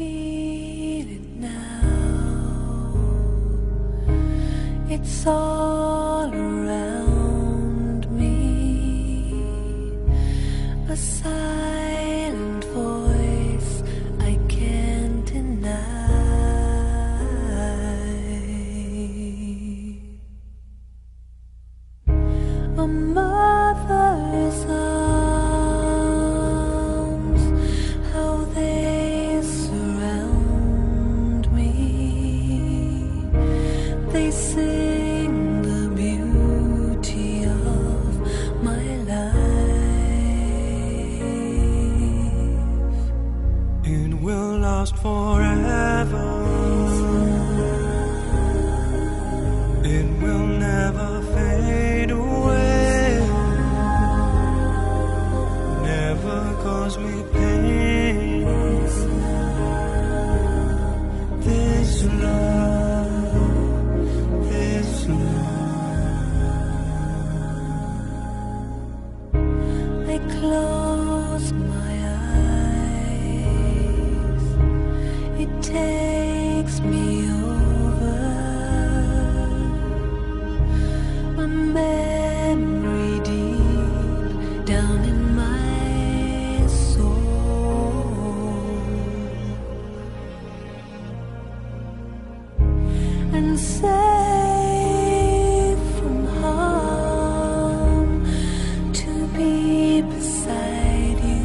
feel it now. It's all around me, a silent voice I can't deny. A mother's arms, how they surround me. They sing the beauty of my life. It will last forever. It will never fade away. Never cause me pain. This love, this love. I close my eyes. It takes me over. A memory deep down in my soul, and safe from harm to be beside you.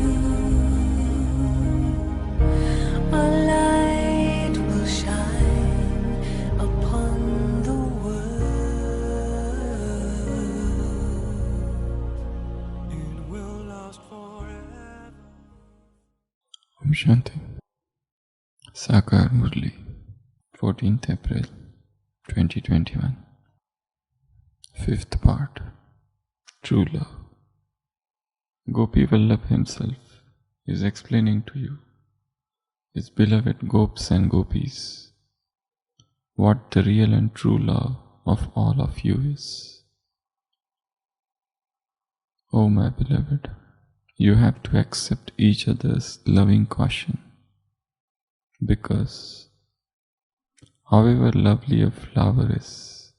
A light will shine upon the world. It will last forever. Om Shanti. Sakar Murli, 14th April 2021. Fifth part. True love. Gopi Vallabh himself is explaining to you, his beloved Gops and Gopis, what the real and true love of all of you is. O my beloved, you have to accept each other's loving caution, because however lovely a flower is,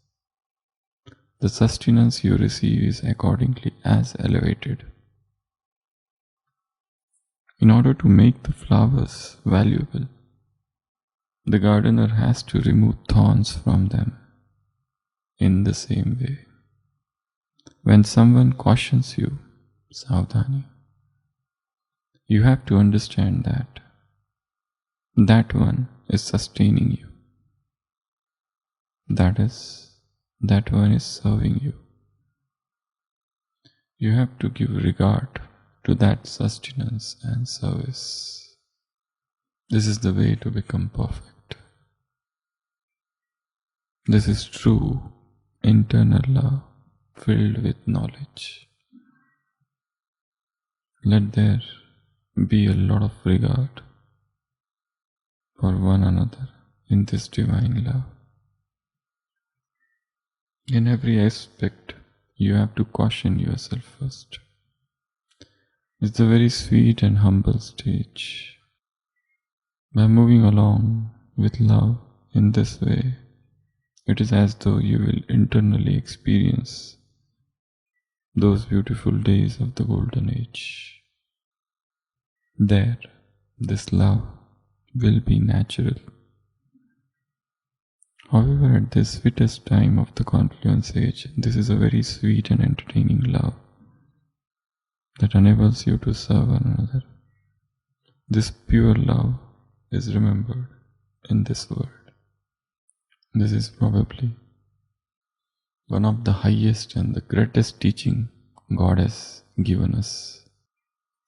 the sustenance you receive is accordingly as elevated. In order to make the flowers valuable, the gardener has to remove thorns from them. In the same way, when someone cautions you, Savdhani, you have to understand that that one is sustaining you. That is, that one is serving you. You have to give regard to that sustenance and service. This is the way to become perfect. This is true internal love filled with knowledge. Let there be a lot of regard for one another in this divine love. In every aspect, you have to caution yourself first. It's a very sweet and humble stage. By moving along with love in this way, it is as though you will internally experience those beautiful days of the golden age. There, this love will be natural. However, at this sweetest time of the confluence age, this is a very sweet and entertaining love that enables you to serve one another. This pure love is remembered in this world. This is probably one of the highest and the greatest teaching God has given us.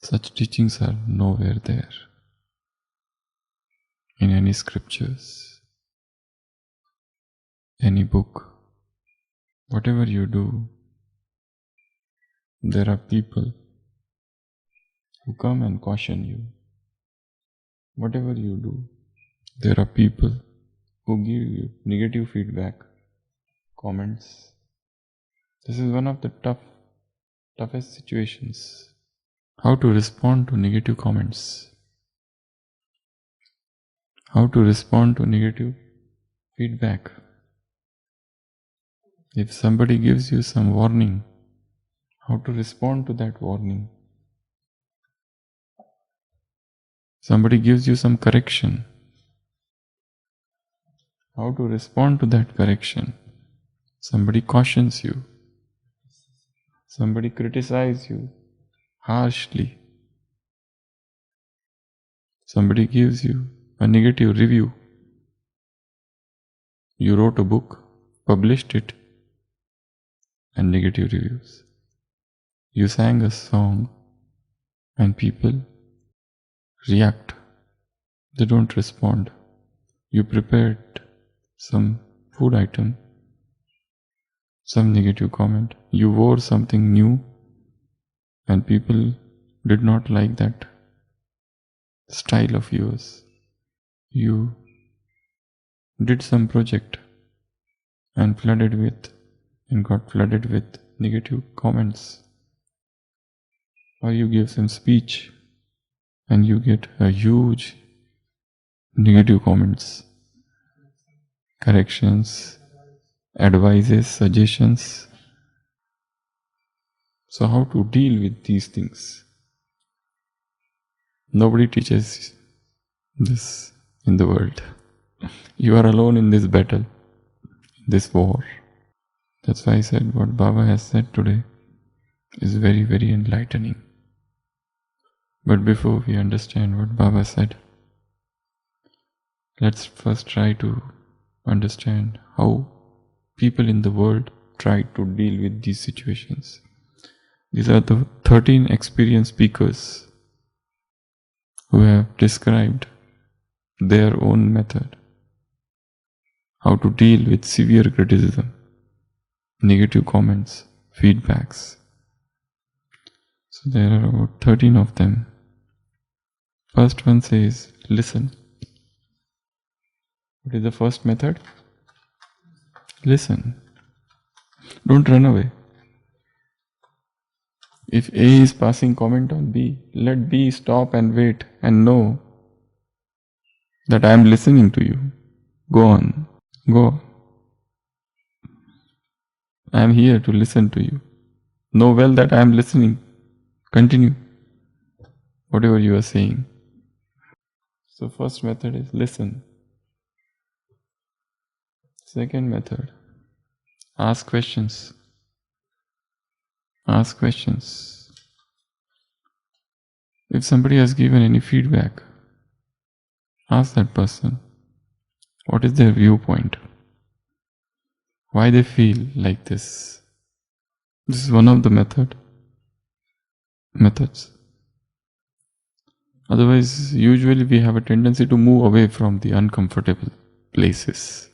Such teachings are nowhere there in any scriptures, any book. Whatever you do, there are people who come and caution you. Whatever you do, there are people who give you negative feedback, comments. This is one of the toughest situations. How to respond to negative comments. How to respond to negative feedback. If somebody gives you some warning, how to respond to that warning. Somebody gives you some correction. How to respond to that correction. Somebody cautions you. Somebody criticizes you harshly. Somebody gives you a negative review. You wrote a book, published it, and negative reviews. You sang a song and people react. They don't respond. You prepared some food item, some negative comment. You wore something new and people did not like that style of yours. You did some project and got flooded with negative comments. Or you give some speech and you get a huge negative comments, corrections, advices, suggestions. So how to deal with these things? Nobody teaches this in the world. You are alone in this battle, in this war. That's why I said what Baba has said today is very, very enlightening. But before we understand what Baba said, let's first try to understand how people in the world try to deal with these situations. These are the 13 experienced speakers who have described their own method, how to deal with severe criticism, negative comments, feedbacks. So there are about 13 of them. First one says, listen. What is the first method? Listen. Don't run away. If A is passing comment on B, let B stop and wait and know that I am listening to you. Go on. Go. I am here to listen to you. Know well that I am listening. Continue. Whatever you are saying. So first method is listen. Second method, ask questions. Ask questions. If somebody has given any feedback, ask that person, what is their viewpoint? Why they feel like this? This is one of the methods. Otherwise, usually we have a tendency to move away from the uncomfortable places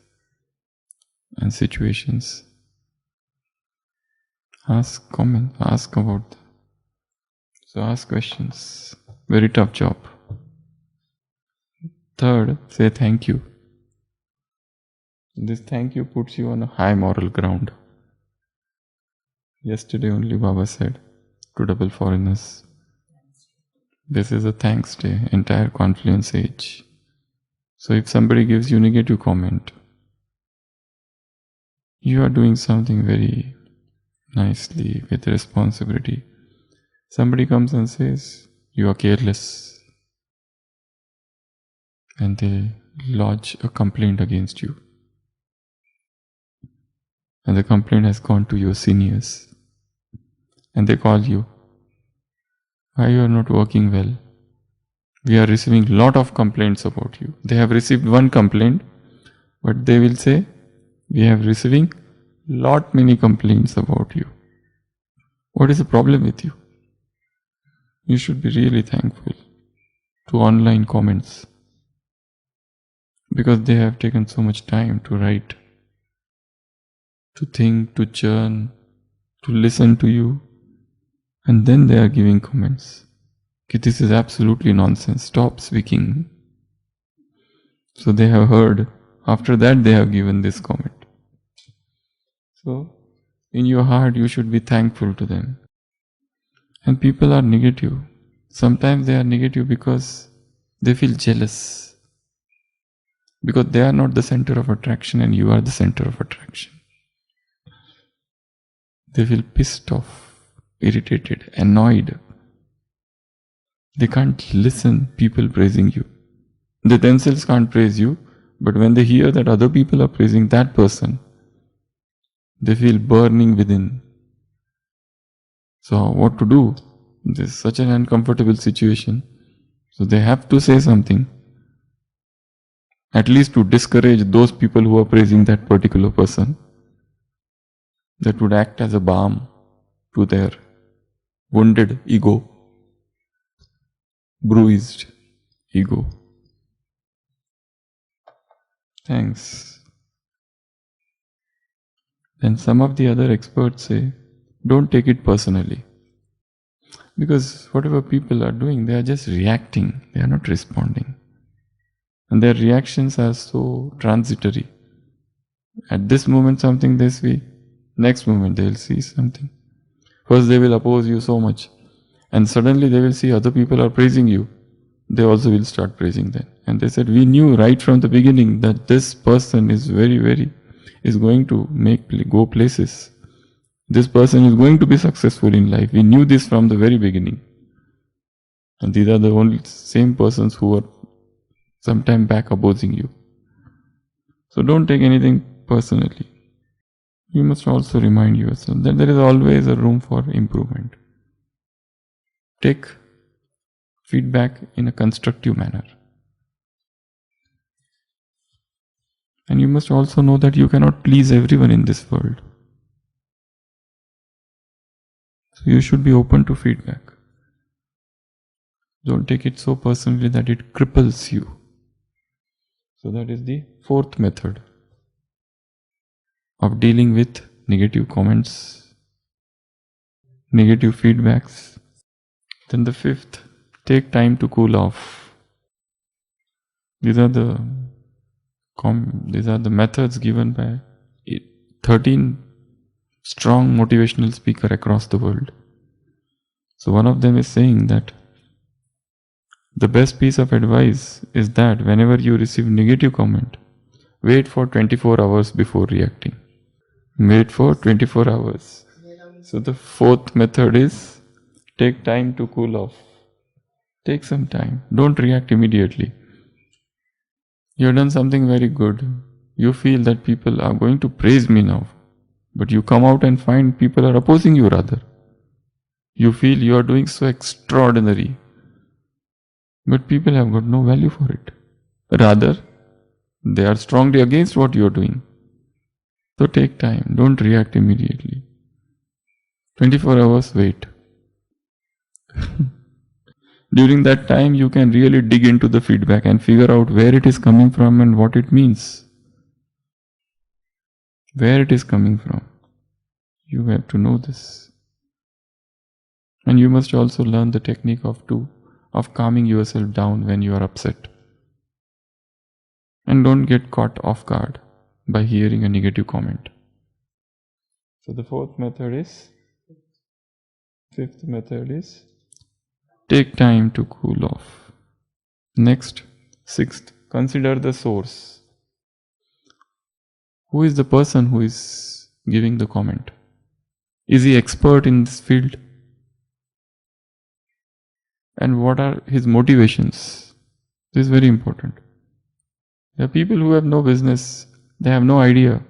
and situations. Ask comments, ask about them. So ask questions. Very tough job. Third, say thank you. This thank you puts you on a high moral ground. Yesterday only Baba said to double foreigners, this is a thanks day, entire confluence age. So if somebody gives you negative comment, you are doing something very nicely with responsibility. Somebody comes and says, you are careless, and they lodge a complaint against you. And the complaint has gone to your seniors. And they call you. Why you are not working well? We are receiving lot of complaints about you. They have received one complaint, but they will say, we have receiving many complaints about you. What is the problem with you? You should be really thankful to online comments, because they have taken so much time to write, to think, to churn, to listen to you, and then they are giving comments. Okay, this is absolutely nonsense. Stop speaking. So they have heard. After that they have given this comment. So in your heart you should be thankful to them. And people are negative. Sometimes they are negative because they feel jealous. Because they are not the center of attraction and you are the center of attraction. They feel pissed off, irritated, annoyed. They can't listen people praising you. They themselves can't praise you, but when they hear that other people are praising that person, they feel burning within. So what to do? This is such an uncomfortable situation. So they have to say something, at least to discourage those people who are praising that particular person. That would act as a balm to their wounded ego, bruised ego. Thanks. Then some of the other experts say, don't take it personally. Because whatever people are doing, they are just reacting, they are not responding. And their reactions are so transitory. At this moment something they see, next moment they will see something. First they will oppose you so much, and suddenly they will see other people are praising you. They also will start praising them. And they said, we knew right from the beginning that this person is is going to go places. This person is going to be successful in life. We knew this from the very beginning. And these are the only same persons who are sometime back opposing you. So don't take anything personally. You must also remind yourself that there is always a room for improvement. Take feedback in a constructive manner. And you must also know that you cannot please everyone in this world. So you should be open to feedback. Don't take it so personally that it cripples you. So that is the fourth method of dealing with negative comments, negative feedbacks. Then the fifth, take time to cool off. These are the methods given by 13 strong motivational speakers across the world. So one of them is saying that the best piece of advice is that whenever you receive negative comment, wait for 24 hours before reacting. Wait for 24 hours. So the fourth method is take time to cool off. Take some time. Don't react immediately. You have done something very good. You feel that people are going to praise me now. But you come out and find people are opposing you rather. You feel you are doing so extraordinary. But people have got no value for it. Rather, they are strongly against what you are doing. So take time. Don't react immediately. 24 hours, wait. During that time, you can really dig into the feedback and figure out where it is coming from and what it means. Where it is coming from. You have to know this. And you must also learn the technique of calming yourself down when you are upset. And don't get caught off guard by hearing a negative comment. So the fifth method is take time to cool off. Next, sixth, consider the source. Who is the person who is giving the comment? Is he expert in this field? And what are his motivations? This is very important. There are people who have no business, they have no idea,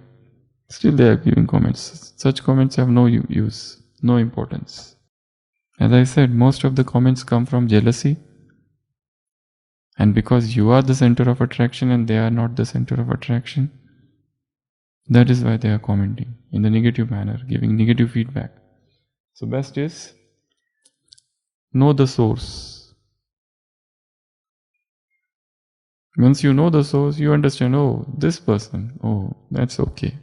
still they are giving comments. Such comments have no use, no importance. As I said, most of the comments come from jealousy, and because you are the center of attraction and they are not the center of attraction, that is why they are commenting in the negative manner, giving negative feedback. So best is know the source. Once you know the source, you understand, oh, this person, oh, that's okay.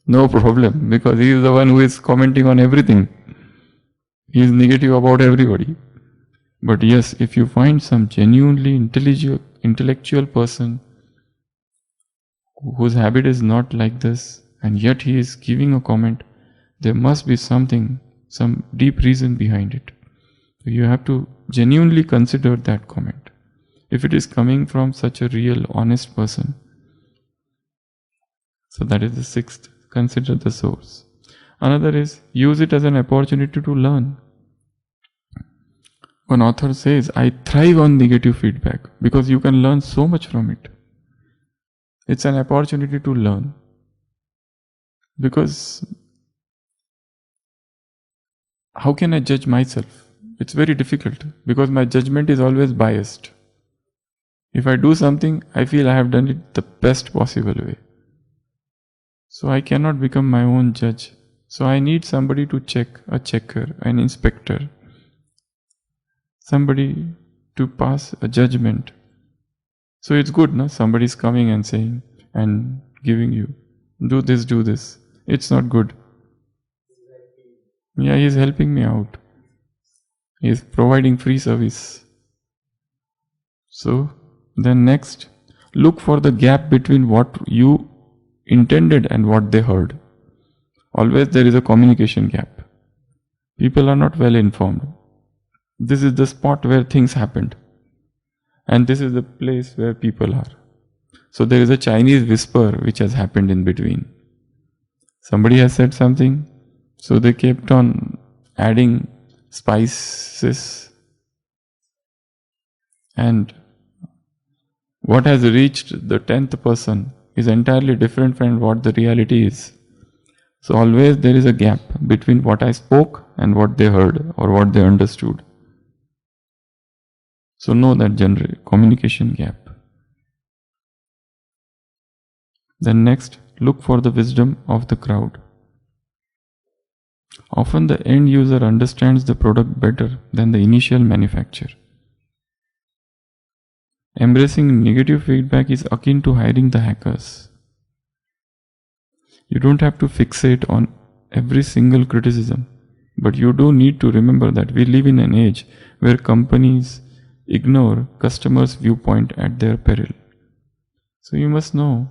No problem, because he is the one who is commenting on everything. He is negative about everybody. But yes, if you find some genuinely intellectual person whose habit is not like this, and yet he is giving a comment, there must be something, some deep reason behind it. So you have to genuinely consider that comment. If it is coming from such a real, honest person, So that is the sixth. Consider the source. Another is use it as an opportunity to learn. One author says, I thrive on negative feedback because you can learn so much from it. It's an opportunity to learn. Because how can I judge myself? It's very difficult because my judgment is always biased. If I do something, I feel I have done it the best possible way. So I cannot become my own judge. So I need somebody to check, a checker, an inspector, somebody to pass a judgment. So it's good, no? Somebody is coming and saying and giving you, do this, do this. It's not good. Yeah, he is helping me out. He is providing free service. So then next, look for the gap between what you intended and what they heard. Always there is a communication gap. People are not well informed. This is the spot where things happened. And this is the place where people are. So there is a Chinese whisper which has happened in between. Somebody has said something, so they kept on adding spices. And what has reached the 10th person is entirely different from what the reality is. So always there is a gap between what I spoke and what they heard or what they understood. So know that general communication gap. Then next, look for the wisdom of the crowd. Often the end user understands the product better than the initial manufacturer. Embracing negative feedback is akin to hiring the hackers. You don't have to fixate on every single criticism, but you do need to remember that we live in an age where companies ignore customers' viewpoint at their peril. So you must know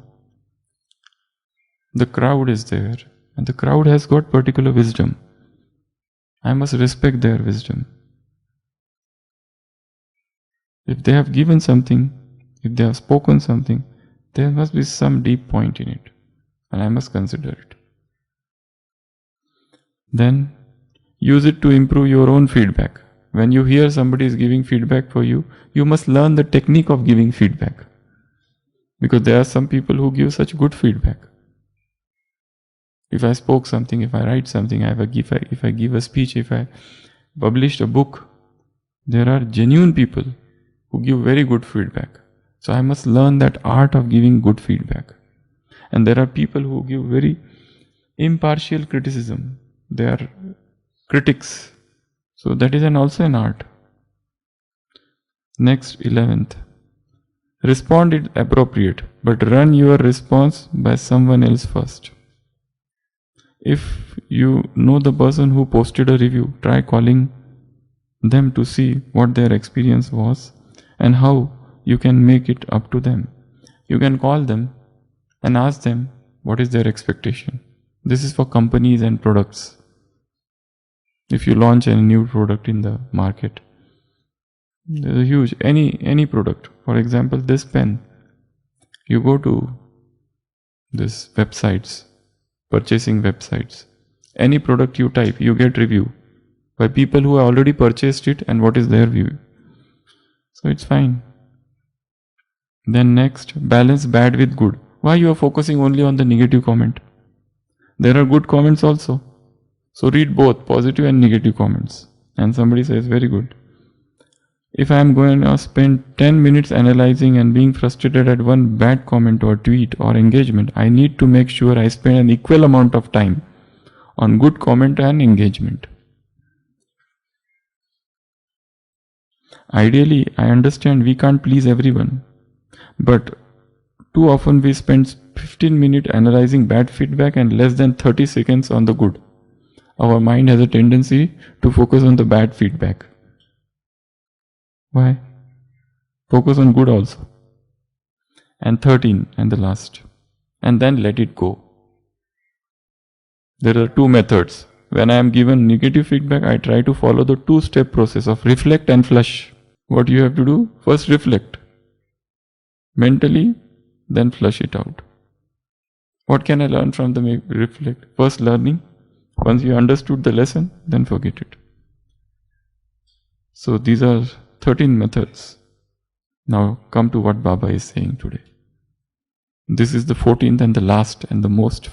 the crowd is there and the crowd has got particular wisdom. I must respect their wisdom. If they have given something, if they have spoken something, there must be some deep point in it, and I must consider it. Then use it to improve your own feedback. When you hear somebody is giving feedback for you, you must learn the technique of giving feedback. Because there are some people who give such good feedback. If I spoke something, if I write something, if I give a speech, if I published a book, there are genuine people who give very good feedback. So I must learn that art of giving good feedback. And there are people who give very impartial criticism. They are critics. So that is also an art. Next, 11th. Respond it appropriate, but run your response by someone else first. If you know the person who posted a review, try calling them to see what their experience was and how you can make it up to them. You can call them and ask them what is their expectation. This is for companies and products. If you launch a new product in the market, there's a huge, any product. For example, this pen. You go to this websites, purchasing websites. Any product you type, you get review by people who have already purchased it and what is their view. So it's fine. Then next, balance bad with good. Why you are focusing only on the negative comment? There are good comments also. So read both positive and negative comments. And somebody says, very good. If I am going to spend 10 minutes analyzing and being frustrated at one bad comment or tweet or engagement, I need to make sure I spend an equal amount of time on good comment and engagement. Ideally, I understand we can't please everyone, but too often we spend 15 minutes analyzing bad feedback and less than 30 seconds on the good. Our mind has a tendency to focus on the bad feedback. Why? Focus on good also. And 13, and the last. And then let it go. There are two methods. When I am given negative feedback, I try to follow the two-step process of reflect and flush. What you have to do? First reflect. Mentally, then flush it out. What can I learn from them? Reflect. First learning. Once you understood the lesson, then forget it. So these are 13 methods. Now come to what Baba is saying today. This is the 14th and the last and the most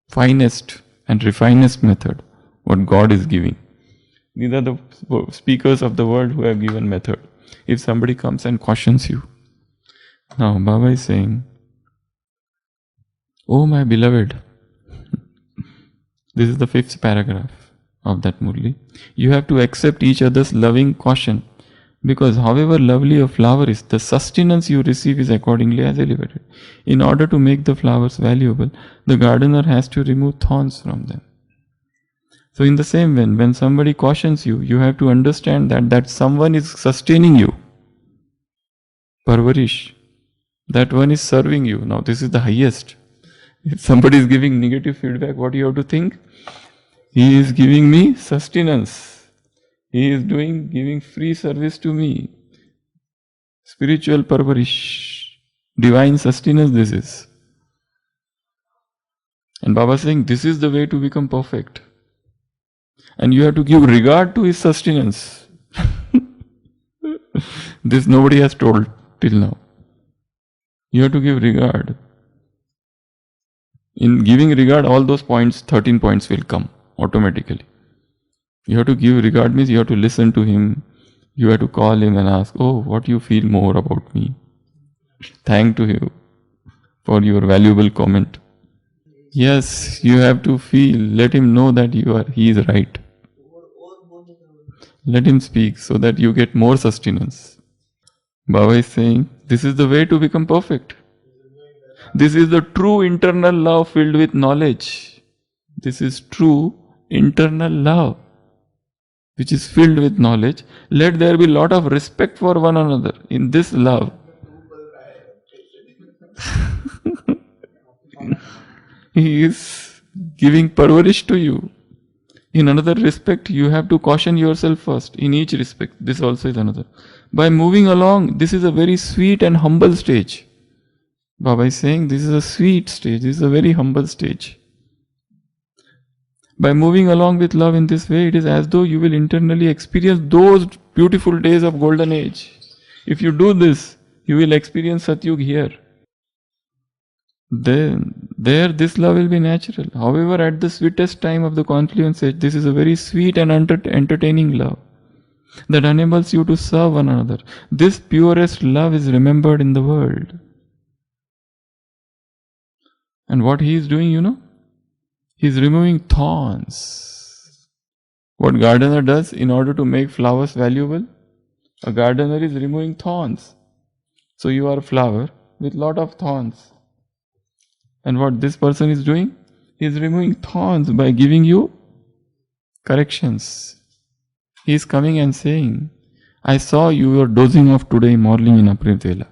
finest and refinest method what God is giving. These are the speakers of the world who have given method. If somebody comes and cautions you. Now Baba is saying, oh my beloved, this is the 5th paragraph of that Murli. You have to accept each other's loving caution, because however lovely a flower is, the sustenance you receive is accordingly as elevated. In order to make the flowers valuable, the gardener has to remove thorns from them. So in the same way, when somebody cautions you, you have to understand that someone is sustaining you. Parvarish. That one is serving you. Now this is the highest. If somebody is giving negative feedback, what do you have to think? He is giving me sustenance. He is giving free service to me. Spiritual parvarish. Divine sustenance this is. And Baba is saying, this is the way to become perfect. And you have to give regard to his sustenance. This nobody has told till now. You have to give regard. In giving regard, all those points, 13 points will come automatically. You have to give regard means you have to listen to him. You have to call him and ask, oh, what you feel more about me? Thank to you for your valuable comment. Yes, you have to feel, let him know that he is right. Let him speak so that you get more sustenance. Baba is saying, this is the way to become perfect. This is the true internal love filled with knowledge. This is true internal love, which is filled with knowledge. Let there be lot of respect for one another in this love. He is giving parvarish to you. In another respect, you have to caution yourself first. In each respect, this also is another. By moving along, this is a very sweet and humble stage. Baba is saying this is a sweet stage, this is a very humble stage. By moving along with love in this way, it is as though you will internally experience those beautiful days of golden age. If you do this, you will experience Satyug here. Then, there this love will be natural. However, at the sweetest time of the confluence age, this is a very sweet and entertaining love that enables you to serve one another. This purest love is remembered in the world. And what he is doing, he is removing thorns. What gardener does in order to make flowers valuable? A gardener is removing thorns. So you are a flower with lot of thorns. And what this person is doing? He is removing thorns by giving you corrections. He is coming and saying, I saw you were dozing off today morning in Apritela.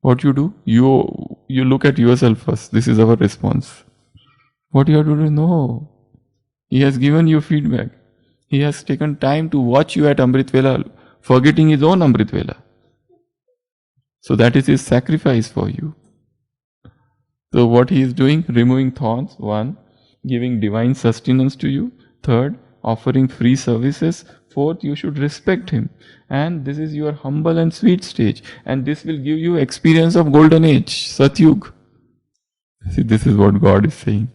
What you do? You look at yourself first. This is our response. What you have to do? No. He has given you feedback. He has taken time to watch you at Amritvela, forgetting his own Amritvela. So that is his sacrifice for you. So what he is doing? Removing thorns. 1. Giving divine sustenance to you. 3rd, offering free services. 4th, you should respect him. And this is your humble and sweet stage. And this will give you experience of golden age, Satyug. See, this is what God is saying.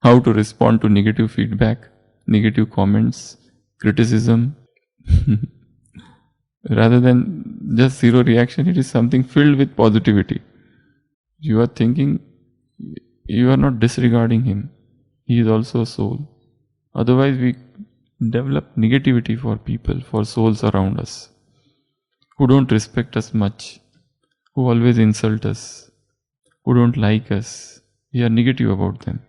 How to respond to negative feedback, negative comments, criticism. Rather than just zero reaction, it is something filled with positivity. You are thinking, you are not disregarding him. He is also a soul. Otherwise, we develop negativity for people, for souls around us, who don't respect us much, who always insult us, who don't like us. We are negative about them,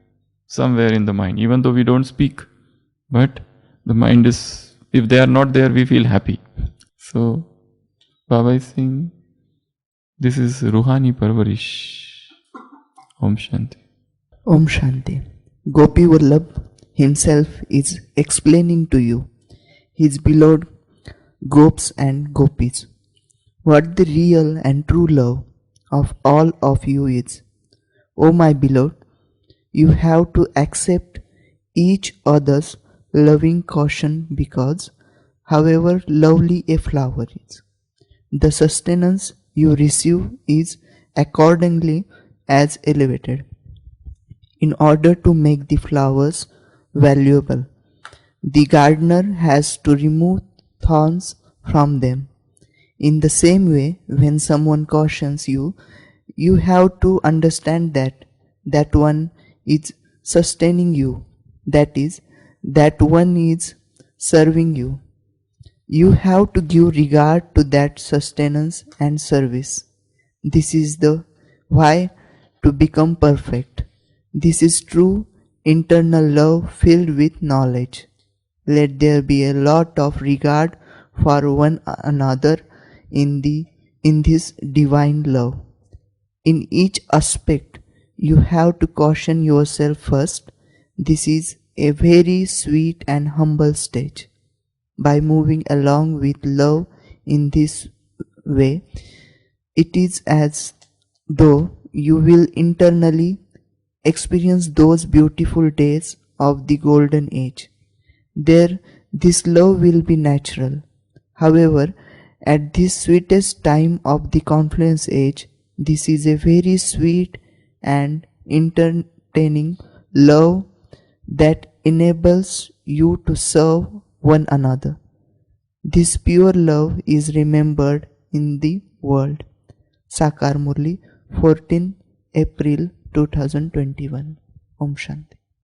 somewhere in the mind, even though we don't speak. But the mind is, if they are not there, we feel happy. So, Baba is saying, this is Ruhani Parvarish. Om Shanti. Om Shanti. Gopi Vallabh himself is explaining to you, his beloved Gops and Gopis, what the real and true love of all of you is. O my beloved, you have to accept each other's loving caution because, however lovely a flower is, the sustenance you receive is accordingly as elevated. In order to make the flowers valuable, the gardener has to remove thorns from them. In the same way, when someone cautions you, you have to understand that one is sustaining you, that is, that one is serving you. You have to give regard to that sustenance and service. This is the why to become perfect. This is true internal love filled with knowledge. Let there be a lot of regard for one another in this divine love. In each aspect, you have to caution yourself first. This is a very sweet and humble stage. By moving along with love in this way, it is as though you will internally experience those beautiful days of the golden age. There, this love will be natural. However, at this sweetest time of the confluence age, this is a very sweet and entertaining love that enables you to serve one another. This pure love is remembered in the world. Sakar Murli, 14 April 2021. Om Shanti.